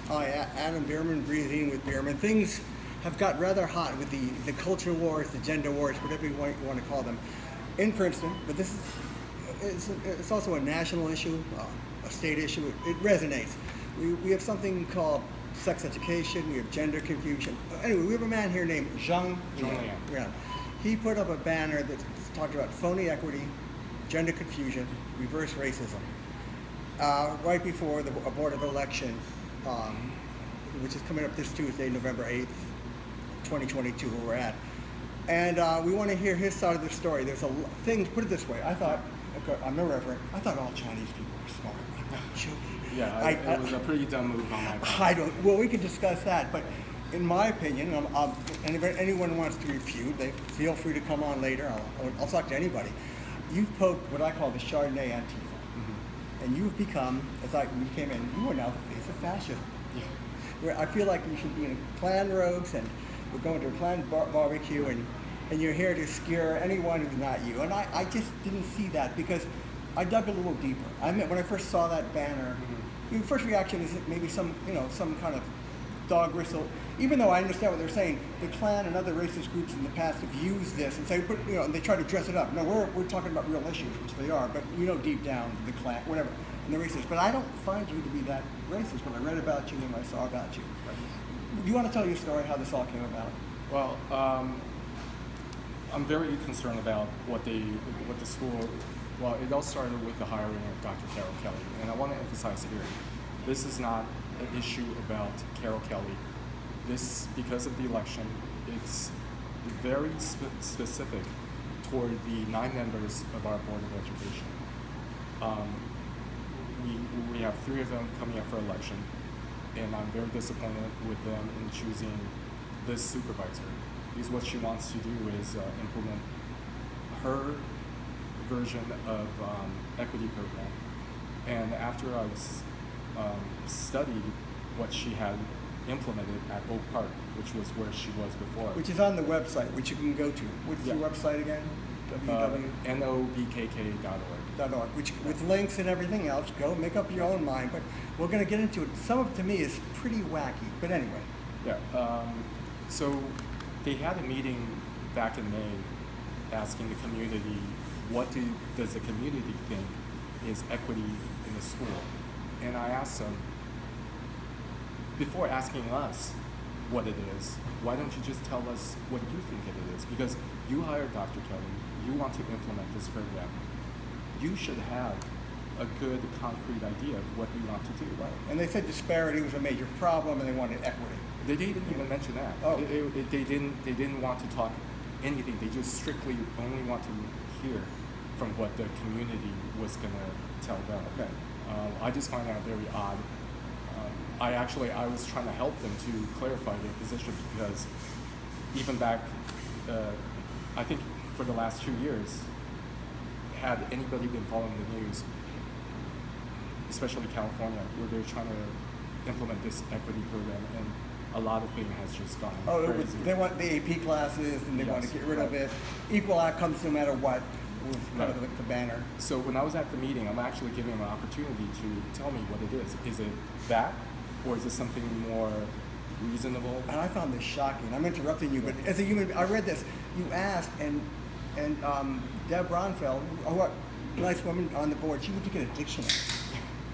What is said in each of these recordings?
Adam Bierman, breathing with Bierman. Things have got rather hot with the culture wars, the gender wars, whatever you want to call them, in Princeton. But this is it's also a national issue, a state issue. It resonates. We have something called sex education. We have gender confusion. Anyway, we have a man here named Junglien. Yeah. He put up a banner that talked about phony equity, gender confusion, reverse racism, right before the Board of Election, which is coming up this Tuesday, November 8th, 2022, where we're at. And we want to hear his side of the story. There's a thing, put it this way, I thought, okay, I'm no referent, I thought all Chinese people were smart. I'm not joking. Yeah, it was a pretty dumb move on my part. Well, we can discuss that, but in my opinion, anyone who wants to refute, they feel free to come on later. I'll talk to anybody. You've poked what I call the Chardonnay Antifa. Mm-hmm. And you've become, when you came in, you are now the face of fascism. Yeah. Where I feel like you should be in Klan robes and we're going to a Klan barbecue and you're here to scare anyone who's not you. And I just didn't see that because I dug a little deeper. When I first saw that banner, the first reaction is maybe some kind of dog whistle. Even though I understand what they're saying, the Klan and other racist groups in the past have used this and say, and they try to dress it up. No, we're talking about real issues, which they are, but deep down, the Klan, whatever, and the racist. But I don't find you to be that racist when I read about you and I saw about you. Do you want to tell your story, how this all came about? Well, I'm very concerned about what the school. Well, it all started with the hiring of Dr. Carol Kelly, and I want to emphasize here, this is not an issue about Carol Kelly. This, because of the election, it's very specific toward the 9 members of our Board of Education. We have 3 of them coming up for election, and I'm very disappointed with them in choosing this supervisor. Because what she wants to do is implement her version of equity program. And after I studied what she had implemented at Oak Park, which was where she was before. Which is on the website, which you can go to. What's your website again? nobkk.org. Which with links and everything else, go make up your own mind. But we're going to get into it. Some of it to me is pretty wacky. But anyway. Yeah. So they had a meeting back in May, asking the community, does the community think is equity in the school? And I asked them, before asking us what it is, why don't you just tell us what you think it is? Because you hired Dr. Kelly, you want to implement this program. You should have a good, concrete idea of what you want to do, right? And they said disparity was a major problem and they wanted equity. They didn't even mention that. Oh. They didn't want to talk anything. They just strictly only want to hear from what the community was going to tell them. Okay. I just find that very odd. I was trying to help them to clarify their position because even back, I think for the last 2 years, had anybody been following the news, especially California, where they're trying to implement this equity program, and a lot of things has just gone crazy. They want the AP classes and they want to get rid of it. Equal outcomes no matter what was kind of the banner. So when I was at the meeting, I'm actually giving them an opportunity to tell me what it is. Is it that, or is it something more reasonable? And I found this shocking. I'm interrupting you, but as a human, I read this. You asked, and Deb Bronfeld, a nice woman on the board, she went to get a dictionary.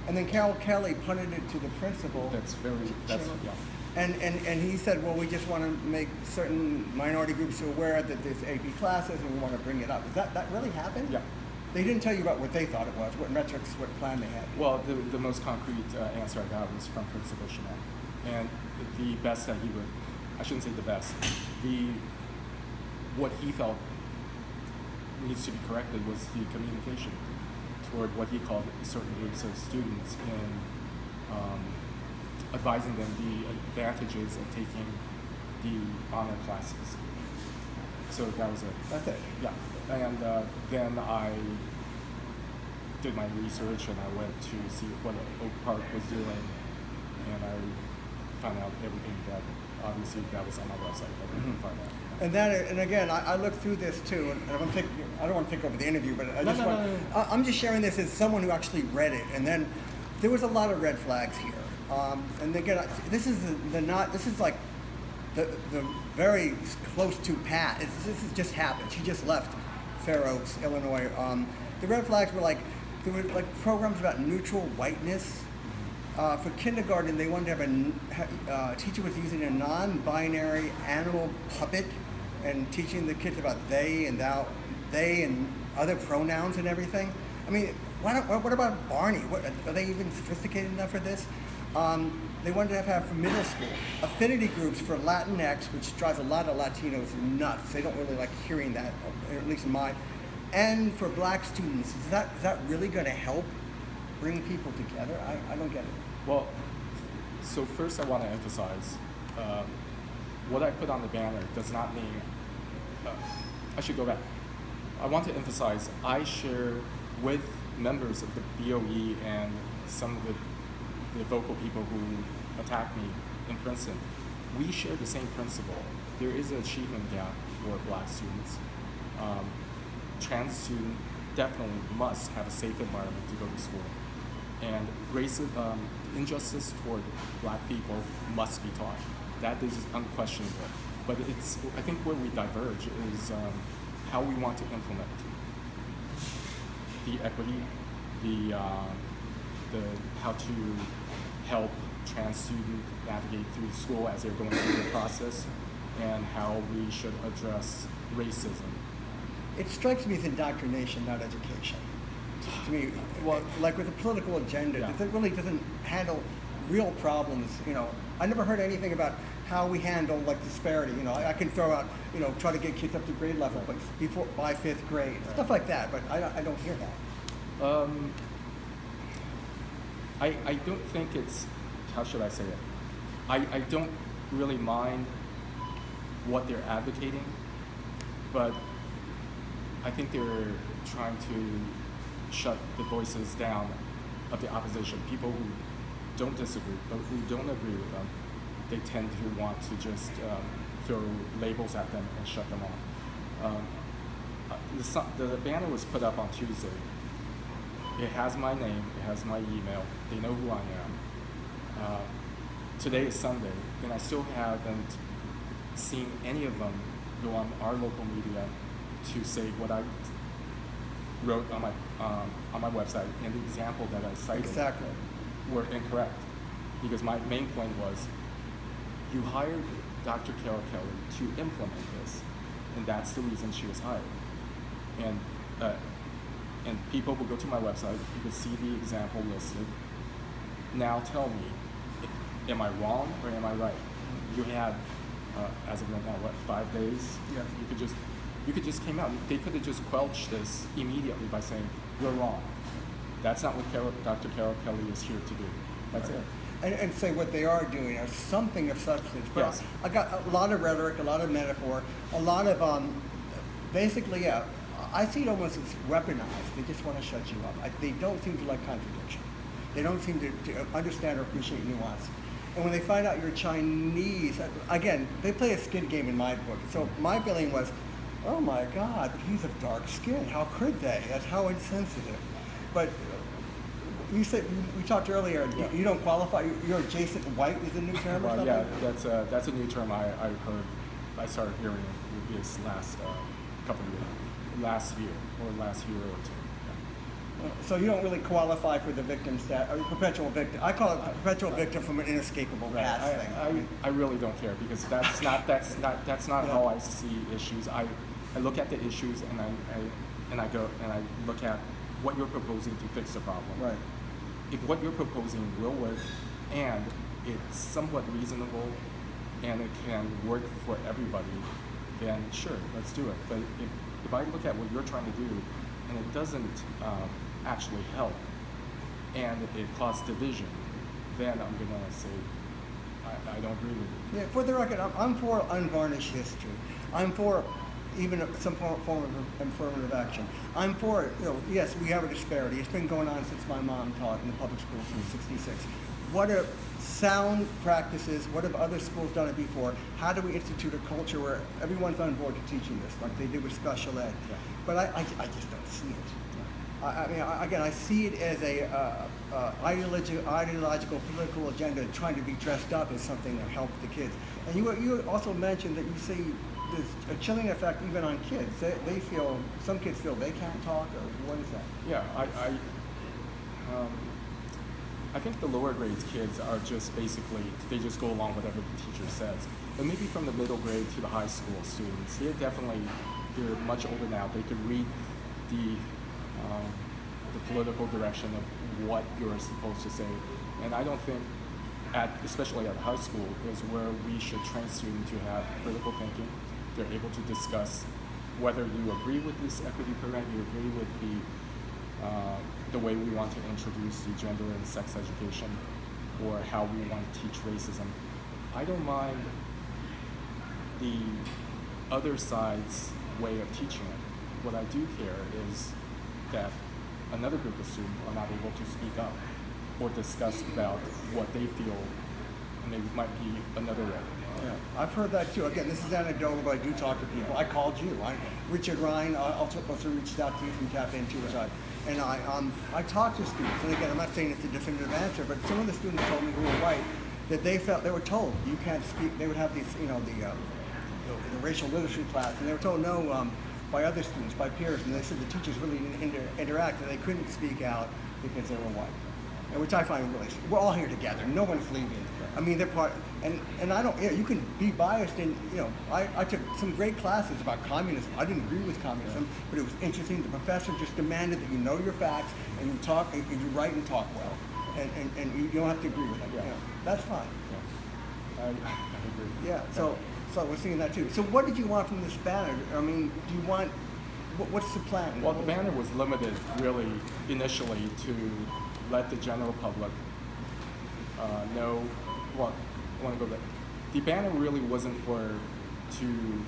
And then Carol Kelly punted it to the principal. Yeah. And he said, well, we just want to make certain minority groups aware that there's AP classes and we want to bring it up. Is that really happened? Yeah. They didn't tell you about what they thought it was, what metrics, what plan they had. Well, the most concrete answer I got was from Principal Chanel. And the best that he would, I shouldn't say the best, what he felt needs to be corrected was the communication toward what he called certain groups of students in advising them the advantages of taking the honor classes. So that was it. That's it. Yeah. And then I did my research and I went to see what Oak Park was doing, and I found out everything that obviously that was on my website. I didn't find out. And again, I looked through this too, and I don't want to take over the interview, but I'm just sharing this as someone who actually read it, and then there was a lot of red flags here. And again, this is this is like the very close to Pat. This has just happened. She just left Fair Oaks, Illinois. The red flags were like, there were like programs about neutral whiteness. For kindergarten, they wanted to have a teacher was using a non-binary animal puppet and teaching the kids about they and thou, they and other pronouns and everything. I mean, what about Barney? Are they even sophisticated enough for this? They wanted to have for middle school affinity groups for Latinx, which drives a lot of Latinos nuts. They don't really like hearing that, at least in my. And for black students, is that really going to help bring people together? I don't get it. Well, so first I want to emphasize, what I put on the banner does not mean, I should go back. I want to emphasize, I share with members of the BOE and some of the vocal people who attacked me in Princeton, we share the same principle. There is an achievement gap for black students. Trans students definitely must have a safe environment to go to school. And racism, injustice toward black people must be taught. That is unquestionable. But I think where we diverge is how we want to implement the equity, the how to help trans students navigate through school as they're going through the process, and how we should address racism. It strikes me as indoctrination, not education. To me, well, like with a political agenda, Yeah. it really doesn't handle real problems. I never heard anything about how we handle like disparity. I can throw out, try to get kids up to grade level, but by fifth grade, stuff like that. But I don't hear that. I don't think it's, how should I say it? I don't really mind what they're advocating, but I think they're trying to shut the voices down of the opposition. People who don't disagree, but who don't agree with them, they tend to want to just throw labels at them and shut them off. The banner was put up on Tuesday. It has my name, it has my email, they know who I am. Today is Sunday, and I still haven't seen any of them go on our local media to say what I wrote on my website and the example that I cited Exactly. were incorrect. Because my main point was, you hired Dr. Carol Kelly to implement this, and that's the reason she was hired. And people will go to my website, you can see the example listed. Now tell me, am I wrong or am I right? You had, as of right now, 5 days? Yes. You could just came out. They could have just quelched this immediately by saying, you're wrong. That's not what Dr. Carol Kelly is here to do. That's it. And say what they are doing is something of substance. But Yes. I got a lot of rhetoric, a lot of metaphor, a lot of basically, I see it almost as weaponized. They just want to shut you up. They don't seem to like contradiction. They don't seem to understand or appreciate nuance. And when they find out you're Chinese, again, they play a skin game in my book. So my feeling was, oh my God, he's of dark skin. How could they? That's how insensitive. But you said, we talked earlier, you don't qualify, you're adjacent white is a new term or something? Yeah, that's a new term I heard. I started hearing it this last year or two. So you don't really qualify for the victim perpetual victim. I call it perpetual victim from an inescapable past thing. I really don't care, because that's not how I see issues. I look at the issues and I look at what you're proposing to fix the problem. Right. If what you're proposing will work and it's somewhat reasonable and it can work for everybody, then sure, let's do it. But if I look at what you're trying to do and it doesn't actually help and it causes division, then I'm gonna say I don't agree with it. Yeah, for the record, I'm for unvarnished history. I'm for even some form of affirmative action. I'm for, yes, we have a disparity. It's been going on since my mom taught in the public schools since '66. What are sound practices? What have other schools done it before? How do we institute a culture where everyone's on board to teaching this, like they do with special ed? Yeah. But I just don't see it. Again, I see it as a ideological political agenda trying to be dressed up as something to help the kids. And you also mentioned that you see there's a chilling effect even on kids. They feel, some kids feel they can't talk, or what is that? Yeah, I think the lower grades kids are just basically, they just go along whatever the teacher says. But maybe from the middle grade to the high school students, they're much older now. They can read the political direction of what you're supposed to say. And I don't think, especially at high school, is where we should train students to have critical thinking. They're able to discuss whether you agree with this equity program, you agree with the way we want to introduce the gender and sex education, or how we want to teach racism. I don't mind the other side's way of teaching it. What I do care is that another group of students are not able to speak up or discuss about what they feel might be another way. Yeah, I've heard that too. Again, this is anecdotal, but I do talk to people. I called you. Richard Ryan also reached out to you from Tap Into his side. And I talked to students, and again, I'm not saying it's a definitive answer, but some of the students told me who were white that they were told you can't speak. They would have these, the racial literacy class, and they were told no by other students, by peers, and they said the teachers really didn't interact, and they couldn't speak out because they were white. And which I find really, we're all here together. No one's leaving. I mean, they're part, and I don't, you can be biased, and I took some great classes about communism. I didn't agree with communism, but it was interesting. The professor just demanded that you know your facts, and you talk, and you write and talk well, and you don't have to agree with them. Yeah. That's fine. Yeah. I agree. Yeah, so we're seeing that too. So what did you want from this banner? I mean, do you want, what's the plan? Well, the banner was limited really initially to let the general public know. Well, I want to go back. The banner really wasn't to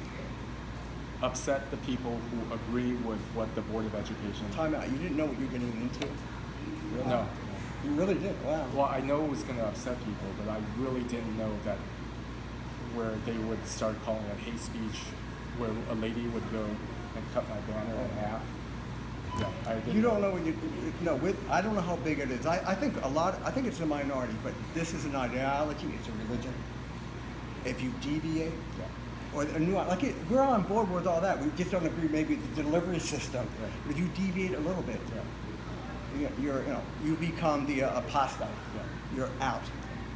upset the people who agree with what the Board of Education. Time out. You didn't know what you were getting into? Really? No. You really did? Wow. Well, I know it was going to upset people, but I really didn't know that where they would start calling it hate speech, where a lady would go and cut my banner in half. Yeah, I didn't. You don't know what I don't know how big it is. I think I think it's a minority, but this is an ideology, it's a religion. If you deviate, or a new, we're on board with all that. We just don't agree maybe with the delivery system. Right. But if you deviate a little bit, you become the apostate. Yeah. You're out.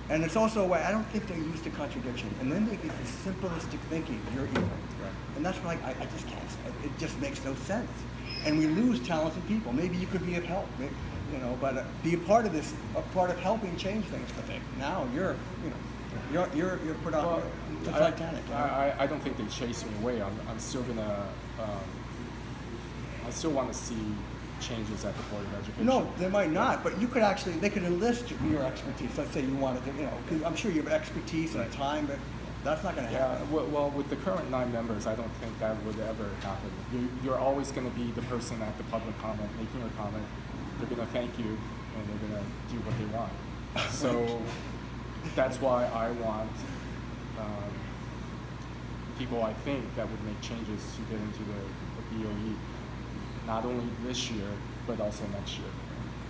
And it's also a way, I don't think they're used to contradiction. And then they get this simplistic thinking, you're evil. Right. And that's why I just can't, it just makes no sense. And we lose talented people. Maybe you could be of help, but be a part of this, a part of helping change things. But now you're put on the Titanic. I don't think they chase me away. I'm still gonna. I still want to see changes at the Board of Education. No, they might not. But you could they could enlist your expertise. Let's say you wanted to, because I'm sure you have expertise and time, but that's not going to happen. Yeah, well, with the current 9 members, I don't think that would ever happen. You're always going to be the person at the public comment, making a comment. They're going to thank you, and they're going to do what they want. So that's why I want people, I think, that would make changes to get into the BOE, not only this year, but also next year.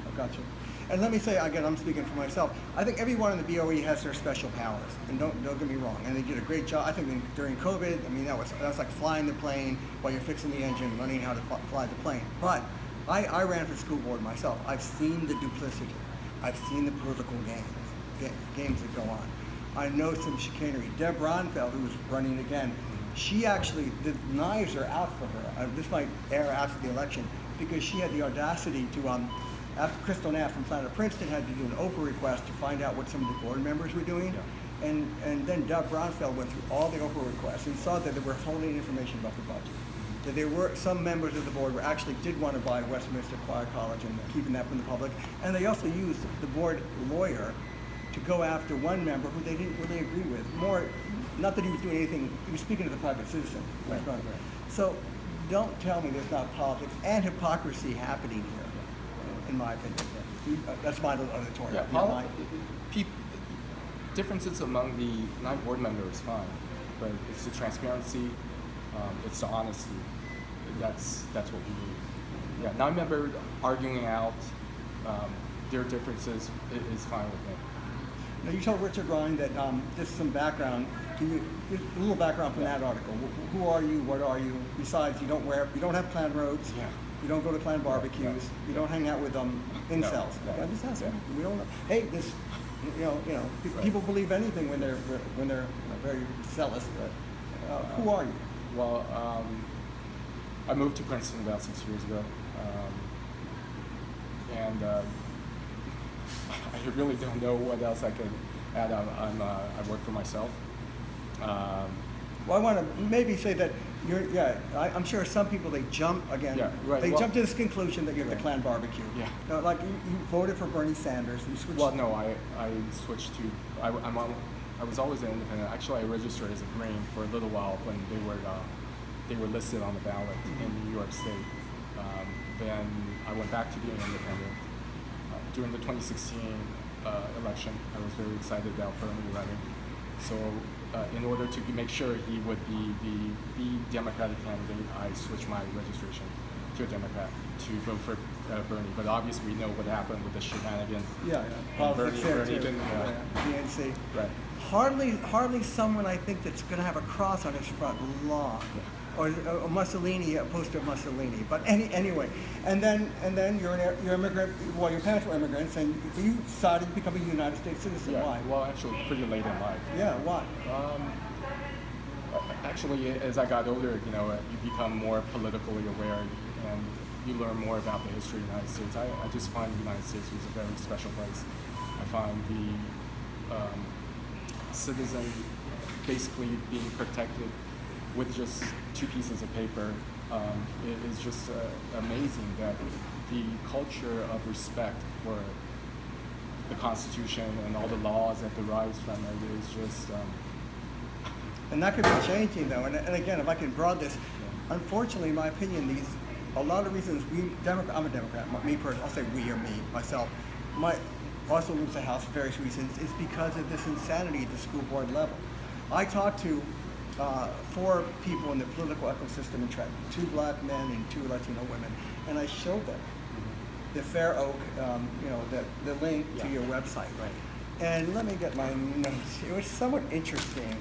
I gotcha. And let me say, again, I'm speaking for myself, I think everyone in the BOE has their special powers, and don't get me wrong, and they did a great job. I think during COVID, that was like flying the plane while you're fixing the engine, learning how to fly the plane. But I ran for school board myself. I've seen the duplicity. I've seen the political games that go on. I know some chicanery. Deb Bronfeld, who's running again, she actually, the knives are out for her. This might air after the election, because she had the audacity to, after Crystal Knapp from Planet Princeton had to do an Oprah request to find out what some of the board members were doing. Yeah. And then Deb Bronfeld went through all the Oprah requests and saw that they were holding information about the budget. That there were some members of the board who actually did want to buy Westminster Choir College and keeping that from the public. And they also used the board lawyer to go after one member who they didn't really agree with. Not that he was doing anything, he was speaking to the private citizen. Right. So don't tell me there's not politics and hypocrisy happening here. In my opinion, that's my little editorial. Yeah, differences among the 9 board members is fine, but it's the transparency, it's the honesty. That's what we need. Yeah, non-member arguing out their differences is fine with me. Now, you told Richard Ryan that just some background. Can you just a little background from that article? Who are you? What are you? Besides, you don't have clan roads. Yeah. You don't go to clan barbecues. No. You don't hang out with incels. No. I'm just asking. Yeah. We don't know. Hey, this, people believe anything when they're very zealous. But who are you? Well, I moved to Princeton about 6 years ago, and I really don't know what else I can add. I work for myself. Well, I want to maybe say that I'm sure some people, they jump again. Yeah, right. They jump to this conclusion that you have the clan barbecue. Yeah. No, like you voted for Bernie Sanders. You switched. Well, no, I switched to I was always an independent. Actually, I registered as a Green for a little while when they were listed on the ballot in New York State. Then I went back to being independent. During the 2016 election, I was very excited about Bernie running. So in order to make sure he would be the Democratic candidate, I switched my registration to a Democrat to vote for Bernie. But obviously we know what happened with the shenanigans. Yeah. And Politics Bernie too. didn't. DNC. Right. Hardly someone I think that's going to have a cross on his front lawn. Yeah. Or Mussolini, a poster of Mussolini. But anyway, and then you're immigrant. Well, your parents were immigrants, and you decided to become a United States citizen. Yeah. Why? Well, actually, pretty late in life. Yeah. Why? Actually, as I got older, you become more politically aware, and you learn more about the history of the United States. I just find the United States was a very special place. I find the citizen basically being protected with just 2 pieces of paper. It is just amazing that the culture of respect for the Constitution and all the laws that derives from it is just... And that could be changing, though. And again, if I can broaden this, unfortunately, in my opinion, a lot of reasons I'm a Democrat. Me personally, I'll say we or me, myself. Also lose the House for various reasons is because of this insanity at the school board level. I talked to 4 people in the political ecosystem in Trenton, 2 black men and 2 Latino women, and I showed them the Fair Oak, the link to your website. Right. And let me get my notes. It was somewhat interesting.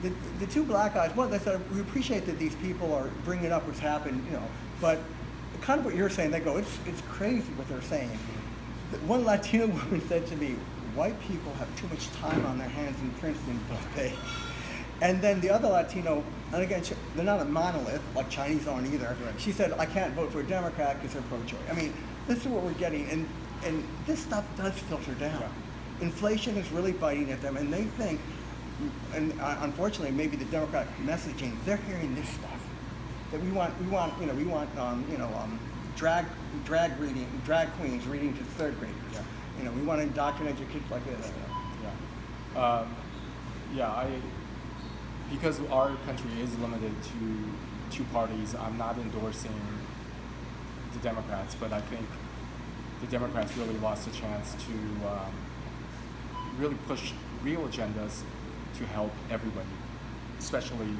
The 2 black guys, well, they said, we appreciate that these people are bringing up what's happened, but kind of what you're saying, they go, it's crazy what they're saying. One Latino woman said to me, white people have too much time on their hands in Princeton, don't they? And then the other Latino, and again, they're not a monolith, like Chinese aren't either. Right. She said, I can't vote for a Democrat because they're pro-choice. I mean, this is what we're getting, and this stuff does filter down. Yeah. Inflation is really biting at them, and they think, and unfortunately, maybe the Democratic messaging, they're hearing this stuff. That we want drag queens reading to 3rd graders. Yeah. We want to indoctrinate your kids like this. Because our country is limited to 2 parties, I'm not endorsing the Democrats, but I think the Democrats really lost a chance to really push real agendas to help everybody, especially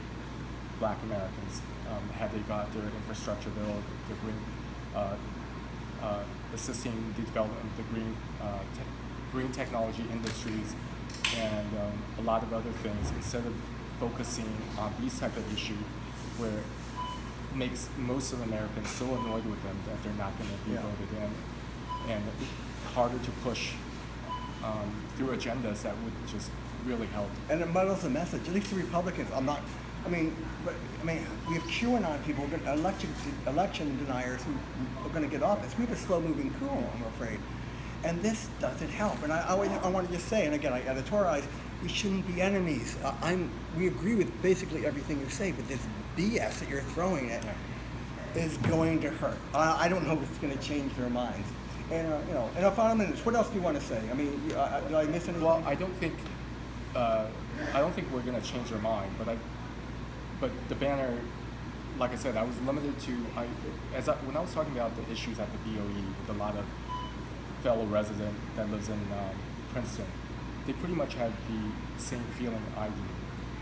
Black Americans. Had they got their infrastructure bill, the green, assisting the development of the green technology industries, and a lot of other things, instead of focusing on these type of issues where it makes most of Americans so annoyed with them that they're not going to be voted in, and harder to push through agendas that would just really help. And it muddles the message. At least the Republicans. We have QAnon people, election deniers who are going to get office. We have a slow-moving coup, I'm afraid. And this doesn't help. And I want to just say, and again, I editorialize, we shouldn't be enemies. We agree with basically everything you say, but this BS that you're throwing at is going to hurt. I don't know if it's going to change their minds. And in a final minutes, what else do you want to say? I mean, did I miss anything? Well, I don't think we're going to change their mind, but the banner, like I said, I was limited to when I was talking about the issues at the BOE with a lot of fellow resident that lives in Princeton, they pretty much had the same feeling I do.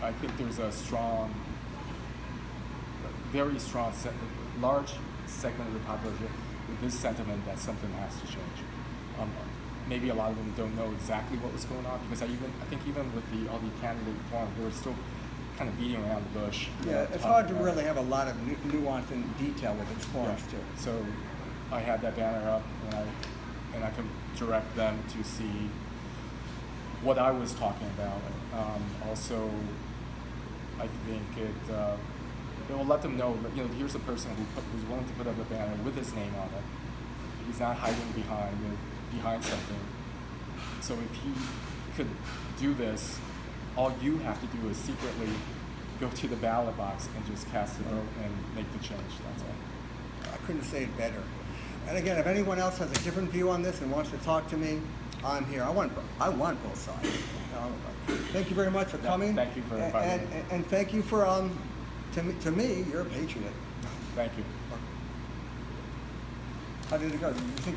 I think there's a very strong, large segment of the population with this sentiment that something has to change. Maybe a lot of them don't know exactly what was going on, because I think even with all the candidate forum, they were still kind of beating around the bush. Yeah, it's hard to really have a lot of nuance and detail with its forms too. So I had that banner up, and I can direct them to see what I was talking about. Also, I think it will let them know that, here's a person who's willing to put up a banner with his name on it. He's not hiding behind something. So if he could do this, all you have to do is secretly go to the ballot box and just cast a vote and make the change. That's all. I couldn't say it better. And again, if anyone else has a different view on this and wants to talk to me, I'm here. I want both sides. Thank you very much for coming. Thank you for inviting me. And thank you for to me, you're a patriot. Thank you. How did it go? Do you think you